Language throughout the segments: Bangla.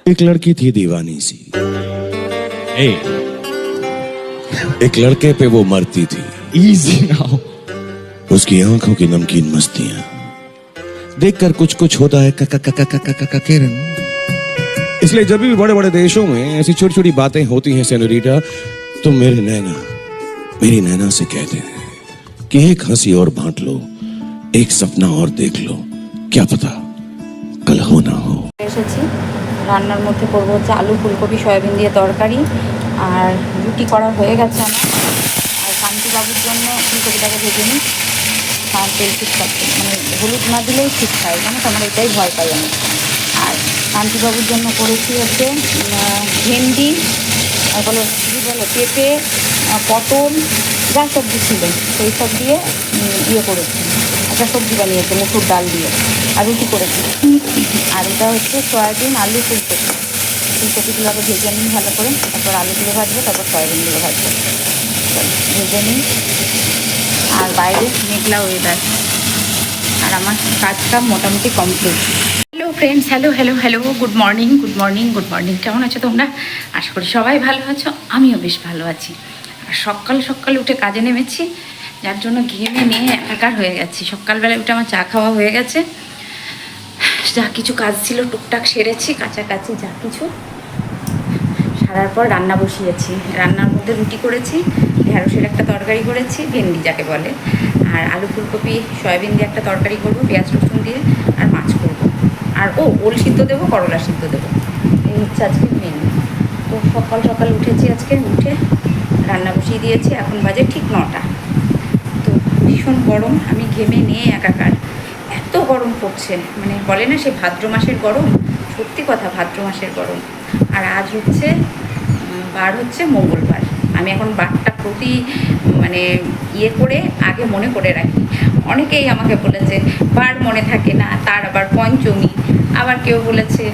एक लड़की थी दीवानी सी, Hey, एक लड़के पे वो मरती थी। easy now. उसकी आंखों की नमकीन मस्तियां देखकर कुछ कुछ होता है किरण। इसलिए जब भी बड़े बड़े देशों में ऐसी छोटी छोटी बातें होती हैं सेनोरिटा, तो मेरी नैना से कहते हैं कि एक हंसी और बांट लो, एक सपना और देख लो, क्या पता कल हो ना हो। এসেছি রান্নার মধ্যে করবো হচ্ছে আলু ফুলকপি সয়াবিন দিয়ে তরকারি, আর রুটি করা হয়ে গেছে আমার। আর শান্তিবাবুর জন্য ফুলকপিটাকে ভেজে নিই, আর তেল ঠিক খাচ্ছে মানে হলুদ না দিলেই ঠিক খায়, জানো তো আমার এটাই ভয় পাই আমি। আর শান্তিবাবুর জন্য করেছি হচ্ছে ভেন্ডি, আর বলো কী বলো পেঁপে, পটল, যা সবজি ছিল সেই সব দিয়ে করেছি, একটা সবজি বানিয়েছে মুসুর ডাল দিয়ে, আর রুটি করেছি। আর এটা হচ্ছে সয়াবিন আলু ফুলকপিগুলোকে ভেজে নিই ভালো করে, তারপর আলুগুলো ভাজবো, তারপর সয়াবিনগুলো ভাজবো, ভেজে নিই। আর বাইরে মেঘলা ওয়েদার, আর আমার কাজটা মোটামুটি complete. Hello friends, hello hello hello, good morning good morning good morning. কেমন আছো তোমরা? আশা করি সবাই ভালো আছো, আমিও বেশ ভালো আছি। আর সকাল উঠে কাজে নেমেছি, যার জন্য ঘেমে নিয়ে একাকার হয়ে গেছি। সকালবেলায় উঠে আমার চা খাওয়া হয়ে গেছে, যা কিছু কাজ ছিল টুকটাক সেরেছি, কাছাকাছি যা কিছু সারার পর রান্না বসিয়েছি। রান্নার মধ্যে রুটি করেছি, ঢেঁড়সের একটা তরকারি করেছি, ভেন্ডি যাকে বলে, আর আলু ফুলকপি সয়াবিন দিয়ে একটা তরকারি করবো, পেঁয়াজ রসুন দিয়ে, আর মাছ করবো, আর ওল সিদ্ধ দেবো, করলা সিদ্ধ দেবো। এই হচ্ছে আজকে মেনু। তো সকাল উঠেছি, আজকে উঠে রান্না বসিয়ে দিয়েছি। এখন বাজে ঠিক 9টা। তো ভীষণ গরম, আমি ঘেমে নিয়ে একাকার, এত গরম পড়ছে, মানে বলে না সে ভাদ্র মাসের গরম, সত্যি কথা ভাদ্র মাসের গরম। আর আজ হচ্ছে বার হচ্ছে মঙ্গলবার। আমি এখন বারটা প্রতি মানে করে আগে মনে করে রাখি। অনেকেই আমাকে বলেছে বার মনে থাকে না, তার আবার পঞ্চমী, আবার কেউ বলেছে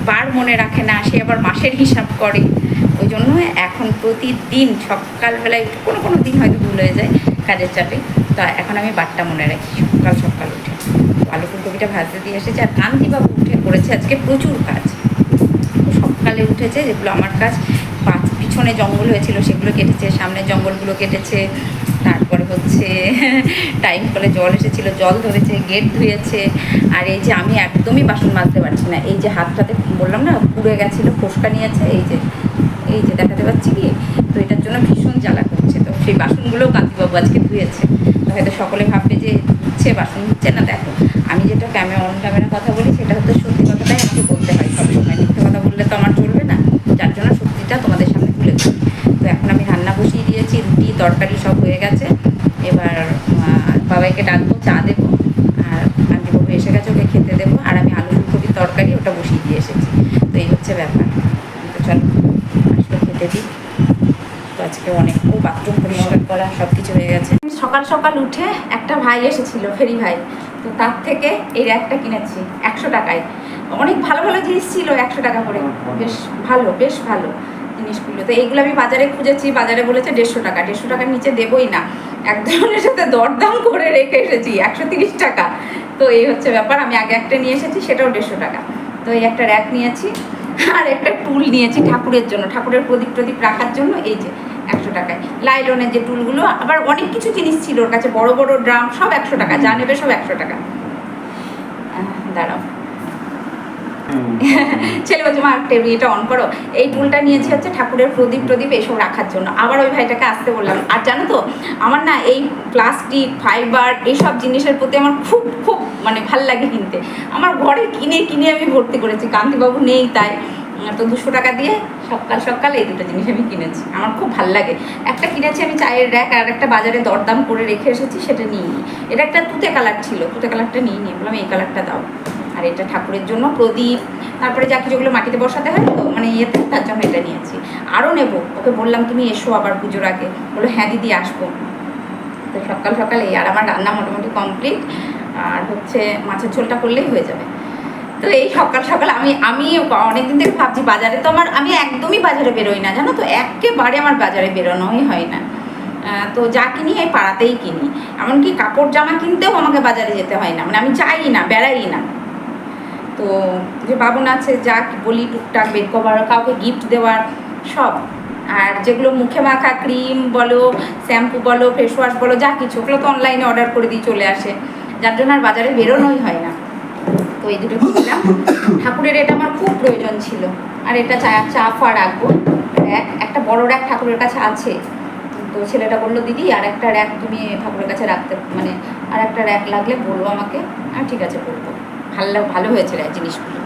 বার মনে রাখে না, সে আবার মাসের হিসাব করে। ওই জন্য এখন প্রতিদিন সকালবেলায় কোনো দিন হয়তো ভুল হয়ে যায় কাজের চাপে, তা এখন আমি বারটা মনে রাখি সকাল উঠে। আলু ফুলকপিটা ভাজতে দিয়ে এসেছে, আর কান্তিবাবু উঠে করেছে আজকে প্রচুর কাজ। সকালে উঠেছে, যেগুলো আমার কাজ, পিছনে জঙ্গল হয়েছিল সেগুলো কেটেছে, সামনের জঙ্গলগুলো কেটেছে, তারপরে হচ্ছে টাইম কলে জল এসেছিলো জল ধরেছে, গেট ধুয়েছে। আর এই যে আমি একদমই বাসন মাজতে পারছি না, এই যে হাতটাতে বললাম না পুড়ে গেছিলো, ফোসকা নিয়েছে, এই যে দেখাতে পাচ্ছি কি, তো এটার জন্য ভীষণ জ্বালা করছে। তো সেই বাসনগুলোও কান্তিবাবু আজকে ধুয়েছে। তো হয়তো সকলে ভাববে যে ধুচ্ছে, বাসন ধুচ্ছে না। দেখো আমি যেটা অন ক্যামেরা কথা বলি, সেটা হচ্ছে সত্যি কথাটাই আমাকে বলতে হয় সবসময়, মিথ্যে কথা বললে তো আমার চলবে না, যার জন্য সত্যিটা তোমাদের সামনে তুলে ধরি। তো এখন আমি রান্না বসিয়ে দিয়েছি, রুটি তরকারি সব হয়ে গেছে। এবার বাবাইকে ডাকবো, চা দেবো, আর কান্তিবাবু এসে গেছে, ওকে খেতে দেবো। আর আমি আলু ফুলকপির তরকারি ওটা বসিয়ে দিয়ে এসেছি। তো এই হচ্ছে ব্যাপার। তো চলো আসলে খেতে দিই। তো আজকে অনেক বাথরুম পরিষ্কার করা সব কিছু হয়ে গেছে। সকাল উঠে একটা ভাই এসেছিল, ফেরি ভাই, তো তার থেকে এই র্যাকটা কিনেছি 100 টাকায়। অনেক ভালো জিনিস ছিল 100 টাকা করে, বেশ ভালো জিনিসগুলো। তো এইগুলো আমি বাজারে খুঁজেছি, বাজারে বলেছে 150 টাকা, 150 টাকার নিচে দেবই না। একজনের সাথে দরদাম করে রেখে এসেছি 130 টাকা। তো এই হচ্ছে ব্যাপার। আমি আগে একটা নিয়ে এসেছি, সেটাও 150 টাকা। তো এই একটা র্যাক নিয়েছি, আর একটা টুল নিয়েছি ঠাকুরের জন্য, ঠাকুরের প্রদীপ রাখার জন্য। এই যে 100 টাকায় লাইলনের যে টুলগুলো, আবার অনেক কিছু জিনিস ছিল ওর কাছে, বড় ড্রাম, সব 100 টাকা, যা নেবে সব 100 টাকা। দাঁড়াও, ছেলে বলছে মা এটা অন করো। এই টুলটা নিয়েছি হচ্ছে ঠাকুরের প্রদীপ এইসব রাখার জন্য। আবার ওই ভাইটাকে আসতে বললাম। আর জানো তো আমার না এই প্লাস্টিক ফাইবার এইসব জিনিসের প্রতি আমার খুব মানে ভাল লাগে কিনতে। আমার ঘরে কিনে আমি ভর্তি করেছি, কান্তিবাবু নেই তাই। তো 200 টাকা দিয়ে সকাল এই দুটো জিনিস আমি কিনেছি, আমার খুব ভাল লাগে। একটা কিনেছি আমি চায়ের র্যাক, আর একটা বাজারে দরদাম করে রেখে এসেছি, সেটা নিয়ে নিই। এটা একটা তুতে কালার ছিল, তুতে কালারটা নিয়ে নিই, বললাম এই কালারটা দাও। আর এটা ঠাকুরের জন্য প্রদীপ, তারপরে যা যেগুলো মাটিতে বসাতে হয় তো মানে তার জন্য এটা নিয়েছি। আরও নেবো, ওকে বললাম তুমি এসো আবার পুজোর আগে, বললো হ্যাঁ দিদি আসবো। তো সকাল এই, আর আমার রান্না মোটামুটি কমপ্লিট। আর হচ্ছে মাছের ঝোলটা করলেই হয়ে যাবে। তো এই সকাল আমি অনেকদিন থেকে ভাবছি বাজারে, তো আমি একদমই বাজারে বেরোই না, জানো তো, একেবারে আমার বাজারে বেরোনোই হয় না। তো যা কিনি এই পাড়াতেই কিনি, এমনকি কাপড় জামা কিনতেও আমাকে বাজারে যেতে হয় না, মানে আমি যাই না, বেড়াই না। তো যে বাবন আছে যা বলি টুকটাক বেড কভার, কাউকে গিফট দেওয়ার সব, আর যেগুলো মুখে মাখা ক্রিম বলো, শ্যাম্পু বলো, ফেস ওয়াশ বলো, যা কিছু ওগুলো তো অনলাইনে অর্ডার করে দিয়ে চলে আসে, যার জন্য আর বাজারে বেরোনোই হয় না। তো এই দুটো কিনলাম। ঠাকুরের এটা আমার খুব প্রয়োজন ছিল। আর এটা চা ফা রাখবো, র্যাক, একটা বড় র্যাক ঠাকুরের কাছে আছে। তো ছেলেটা বললো দিদি আর একটা র্যাক তুমি ঠাকুরের কাছে রাখতে, মানে আর একটা র্যাক লাগলে বলবো আমাকে। আর ঠিক আছে বলবো, ভালো হয়েছে র্যাক জিনিসগুলো।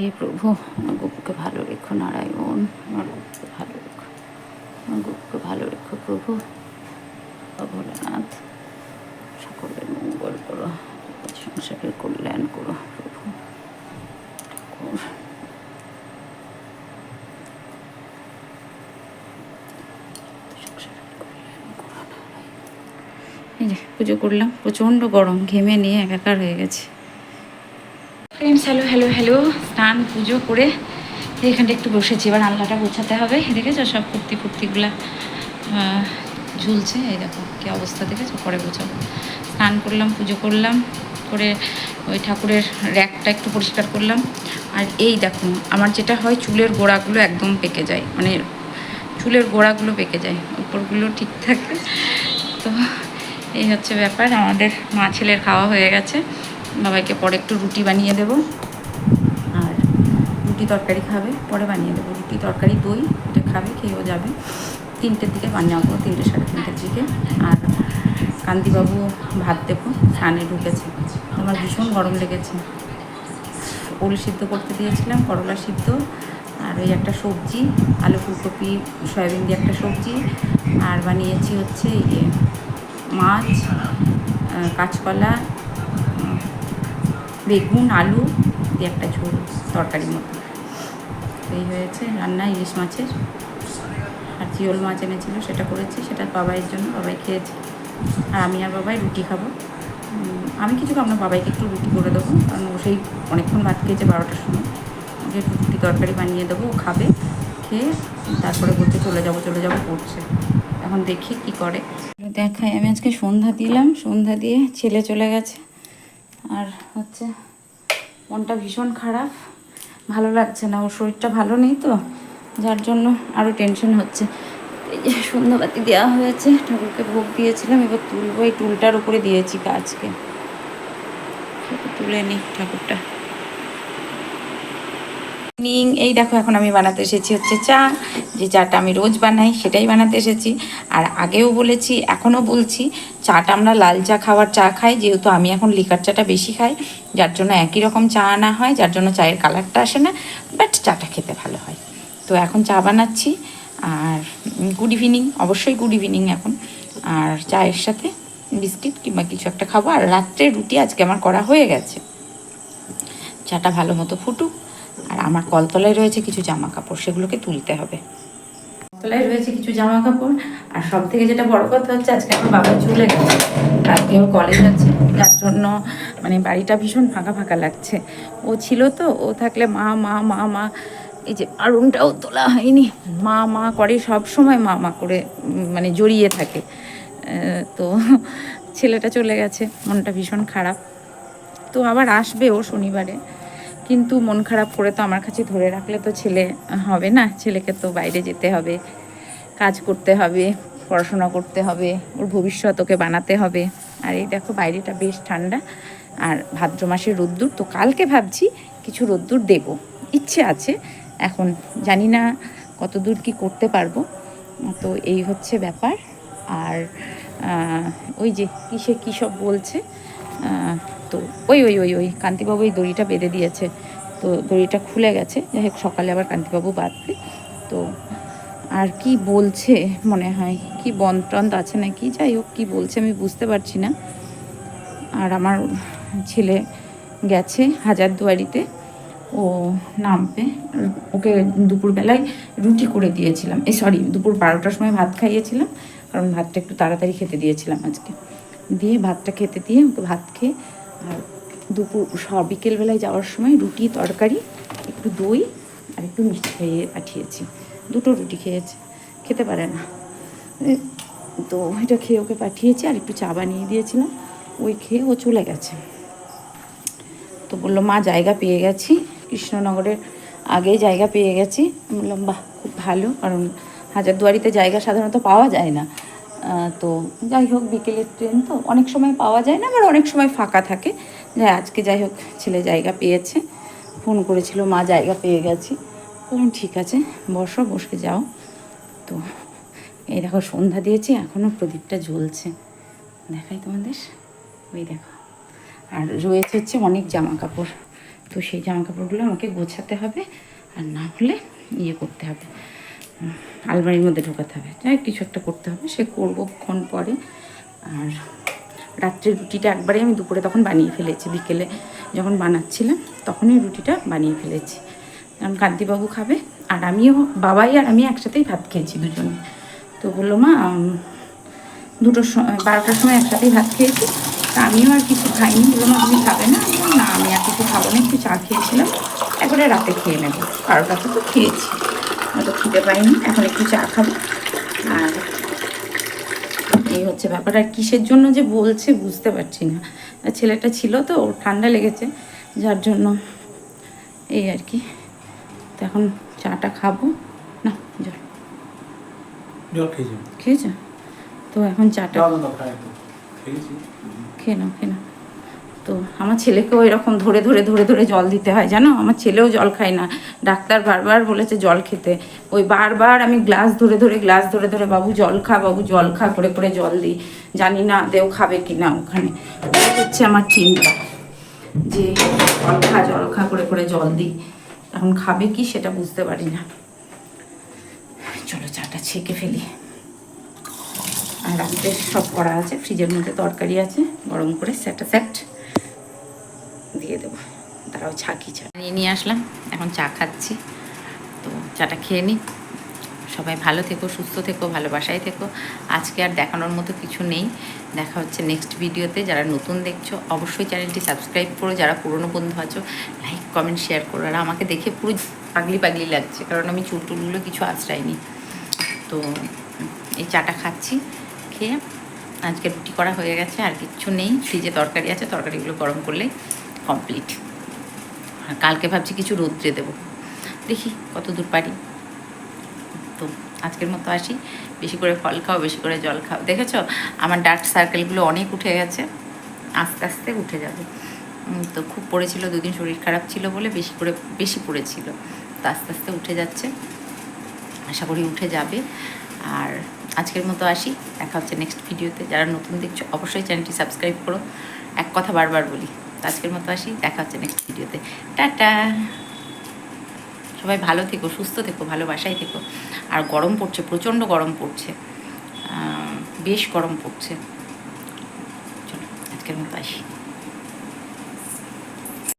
হে প্রভু, আমার গপুকে ভালো রেখো নারায়ণ, আমার গপুকে ভালো রেখো, আমার গপুকে ভালো রেখো প্রভু। ভোলেনাথ, সকলের মঙ্গল করো, সংসারের কল্যাণ করো প্রভু। এই যে পুজো করলাম, প্রচণ্ড গরম, ঘেমে নিয়ে একাকার হয়ে গেছে। ফ্রেন্ডস, হ্যালো হ্যালো হ্যালো, স্নান পুজো করে এখানটা একটু বসেছি। এবার আলনাটা গোছাতে হবে। দেখেছো সব ফুর্তিগুলা ঝুলছে, এই দেখো কী অবস্থা, দেখেছো, পরে গোছাবো। স্নান করলাম, পুজো করলাম, করে ওই ঠাকুরের র্যাকটা একটু পরিষ্কার করলাম। আর এই দেখো আমার যেটা হয়, চুলের গোড়াগুলো একদম পেকে যায়, মানে চুলের গোড়াগুলো পেকে যায়, উপরগুলো ঠিক থাকে। তো এই হচ্ছে ব্যাপার। আমাদের মা ছেলের খাওয়া হয়ে গেছে, বাবাইকে পরে একটু রুটি বানিয়ে দেবো, আর রুটি তরকারি খাবে, পরে বানিয়ে দেবো। রুটি তরকারি দই এটা খাবে, খেয়েও যাবে। 3টের দিকে বানাবো, 3টে সাড়ে 3টের দিকে। আর কান্তিবাবু ভাত দেবো, স্নানে ঢুকেছে। আমার ভীষণ গরম লেগেছে। ওল সিদ্ধ করতে দিয়েছিলাম, করলা সিদ্ধ, আর ওই একটা সবজি, আলু ফুলকপি সয়াবিন দিয়ে একটা সবজি, আর বানিয়েছি হচ্ছে ইয়ে মাছ, কাঁচকলা, বেগুন আলু দিয়ে একটা ঝোল তরকারির মতো। এই হয়েছে রান্না, ইলিশ মাছের। আর জিওল মাছ এনেছিল, সেটা করেছি, সেটা বাবাইয়ের জন্য, বাবাই খেয়েছে। আর আমি আর বাবাই রুটি খাবো। আমি কিছু খাবো না, বাবাইকে একটু রুটি করে দেবো, কারণ ও সেই অনেকক্ষণ ভাত খেয়েছে 12টার সময়। ওকে একটু রুটি তরকারি বানিয়ে দেবো, ও খাবে, খেয়ে তারপরে বলতে চলে যাবো করছে। এখন দেখি কি করে। দেখাই, আমি আজকে সন্ধ্যা দিলাম, সন্ধ্যা দিয়ে ছেলে চলে গেছে। আর হচ্ছে মনটা ভীষণ খারাপ, ভালো লাগছে না, ওর শরীরটা ভালো নেই তো, যার জন্য আরও টেনশন হচ্ছে। এই যে সন্ধ্যাবাতি দেওয়া হয়েছে, ঠাকুরকে ভোগ দিয়েছিলাম, এবার তুলবো। এই টুলটার উপরে দিয়েছি আজকে, তুলে নিই ঠাকুরটা। এই দেখো এখন আমি বানাতে এসেছি হচ্ছে চা, যে চাটা আমি রোজ বানাই সেটাই বানাতে এসেছি। আর আগেও বলেছি, এখনও বলছি, চাটা আমরা লাল চা চা খাই, যেহেতু আমি এখন লিকার চাটা বেশি খাই, যার জন্য একই রকম চা আনা হয়, যার জন্য চায়ের কালারটা আসে না, বাট চাটা খেতে ভালো হয়। তো এখন চা বানাচ্ছি। আর গুড ইভিনিং, অবশ্যই গুড ইভিনিং এখন। আর চায়ের সাথে বিস্কিট কিংবা কিছু একটা খাবো। আর রাত্রে রুটি আজকে আমার করা হয়ে গেছে। চাটা ভালো মতো ফুটুক। আর আমার কলতলায় রয়েছে কিছু জামা কাপড়, সেগুলোকে তুলতে হবে। কলতলায় রয়েছে কিছু জামা কাপড়। আর সব থেকে যেটা বড় কথা হচ্ছে, আজকে আমার বাবা চলে গেছে, আজকে ওর কলেজ আছে, যার জন্য মানে বাড়িটা ভীষণ ফাঁকা ফাঁকা লাগছে। ও ছিল তো, ও থাকলে মা মা মা মা, এই যে আরুনটাও তোলা হয়নি, মা মা করে, সব সময় মা মা করে মানে জড়িয়ে থাকে। তো ছেলেটা চলে গেছে, মনটা ভীষণ খারাপ। তো আবার আসবে ও শনিবারে, কিন্তু মন খারাপ করে তো আমার কাছে ধরে রাখলে তো ছেলে হবে না, ছেলেকে তো বাইরে যেতে হবে, কাজ করতে হবে, পড়াশোনা করতে হবে, ওর ভবিষ্যৎ ওকে বানাতে হবে। আর এই দেখো বাইরেটা বেশ ঠান্ডা, আর ভাদ্র মাসের রোদ্দুর, তো কালকে ভাবছি কিছু রোদ্দুর দেব, ইচ্ছে আছে। এখন জানি না কত দূর কী করতে পারবো, তো এই হচ্ছে ব্যাপার। আর ওই যে কিসে কী সব বলছে, তো ওই ওই ওই ওই কান্তিবাবু এই দড়িটা বেঁধে দিয়েছে, তো দড়িটা খুলে গেছে। যাই হোক সকালে আবার কান্তিবাবু বাঁধবে। তো আর কি বলছে মনে হয়, কি বন্টন্ত আছে নাকি, যাই হোক কী বলছে আমি বুঝতে পারছি না। আর আমার ছেলে গেছে হাজারদুয়ারিতে, ও নামবে, ওকে দুপুরবেলায় রুটি করে দিয়েছিলাম, দুপুর 12টার সময় ভাত খাইয়েছিলাম, কারণ ভাতটা একটু তাড়াতাড়ি খেতে দিয়েছিলাম আজকে, দিয়ে ভাতটা খেতে দিয়ে ওকে ভাত খেয়ে, আর বিকেলবেলায় যাওয়ার সময় রুটি তরকারি একটু দই আর একটু মিষ্টি খাইয়ে পাঠিয়েছি। 2টো রুটি খেয়েছে, খেতে পারে না, তো এটা খেয়ে ওকে পাঠিয়েছি, আর একটু চা বানিয়ে দিয়েছিলাম, ওই খেয়ে ও চলে গেছে। তো বললো মা জায়গা পেয়ে গেছি, কৃষ্ণনগরের আগেই জায়গা পেয়ে গেছি। আমি বললাম বাহ, খুব ভালো, কারণ হাজারদুয়ারিতে জায়গা সাধারণত পাওয়া যায় না। তো যাই হোক বিকেলের ট্রেন তো অনেক সময় পাওয়া যায় না, আবার অনেক সময় ফাঁকা থাকে। আজকে যাই হোক ছেলে জায়গা পেয়েছে, ফোন করেছিল মা জায়গা পেয়ে গেছি। বললাম ঠিক আছে বসে যাও। তো এই দেখো সন্ধ্যা দিয়েছি, এখনও প্রদীপটা জ্বলছে, দেখাই তোমাদের, ওই দেখো। আর রয়েছে হচ্ছে অনেক জামা কাপড়, তো সেই জামা কাপড়গুলো আমাকে গোছাতে হবে, আর না হলে ইয়ে করতে হবে, আলমারির মধ্যে ঢোকাতে হবে, যাই কিছু একটা করতে হবে, সে করবো ক্ষণ পরে। আর রাত্রের রুটিটা একবারে আমি দুপুরে তখন বানিয়ে ফেলেছি, বিকেলে যখন বানাচ্ছিলাম তখনই রুটিটা বানিয়ে ফেলেছি, কারণ কান্তিবাবু খাবে, আর আমিও, বাবাই আর আমি একসাথেই ভাত খেয়েছি দুজনে। তো বললো মা 12টার সময় একসাথেই ভাত খেয়েছি, তা আমিও আর কিছু খাইনি। বললো মা তুমি খাবে না? না আমি আর কিছু খাবো না, একটু চা খেয়েছিলাম, একবারে রাতে খেয়ে নেবো, 12টাতে তো খেয়েছি, অত খেতে পাইনি, এখন একটু চা খাবো। আর এই হচ্ছে ব্যাপার। আর কিসের জন্য যে বলছে বুঝতে পারছি না, ছেলেটা ছিল তো ওর ঠান্ডা লেগেছে, যার জন্য এই আর কি। তো এখন চাটা খাবো না, জল খেয়েছ? তো এখন চাটা খেয়ে নাও। তো আমার ছেলেকেও এরকম ধরে জল দিতে হয়, জানো, আমার ছেলেও জল খায় না, ডাক্তার বারবার বলেছে জল খেতে, ওই বারবার আমি গ্লাস ধরে বাবু জল খা করে জল দিই, জানি না দেও খাবে কি না ওখানে, হচ্ছে আমার চিন্তা যে জল খা করে জল দিই, এখন খাবে কি সেটা বুঝতে পারি না। চলো চাটা ছেঁকে ফেলি। আর রাত্রে সব করা আছে, ফ্রিজের মধ্যে তরকারি আছে, গরম করে স্যাট দিয়ে দেবো। তারাও ছাঁকি চা নিয়ে আসলাম, এখন চা খাচ্ছি। তো চাটা খেয়ে নিই। সবাই ভালো থেকো, সুস্থ থেকো, ভালোবাসায় থেকো। আজকে আর দেখানোর মতো কিছু নেই, দেখা হচ্ছে নেক্সট ভিডিওতে। যারা নতুন দেখছো অবশ্যই চ্যানেলটি সাবস্ক্রাইব করো, যারা পুরনো বন্ধু আছো লাইক কমেন্ট শেয়ার করো। আর আমাকে দেখে পুরো পাগলি লাগছে, কারণ আমি চুলটুলগুলো কিছু আশ্রয়নি। তো এই চাটা খাচ্ছি, খেয়ে আজকে রুটি করা হয়ে গেছে, আর কিচ্ছু নেই, ফ্রিজে তরকারি আছে, তরকারিগুলো গরম করলে কমপ্লিট। আর কালকে ভাবছি কিছু রোদ্রে দেবো, দেখি কত দূর পারি। তো আজকের মতো আসি, বেশি করে ফল খাও, বেশি করে জল খাও। দেখেছো আমার ডার্ক সার্কেলগুলো অনেক উঠে গেছে, আস্তে আস্তে উঠে যাবে। তো খুব পড়েছিল, 2 দিন শরীর খারাপ ছিল বলে বেশি পড়েছিল, তো আস্তে আস্তে উঠে যাচ্ছে, আশা করি উঠে যাবে। আর আজকের মতো আসি, দেখা হচ্ছে নেক্সট ভিডিওতে। যারা নতুন দেখছো অবশ্যই চ্যানেলটি সাবস্ক্রাইব করো, এক কথা বারবার বলি। তো আজকের মতো আসি, দেখা হচ্ছে নেক্সট ভিডিওতে, টাটা। সবাই ভালো থেকো, সুস্থ থেকো, ভালোবাসায় থেকো। আর গরম পড়ছে, প্রচণ্ড গরম পড়ছে, বেশ গরম পড়ছে। চলো আজকের মতো আসি।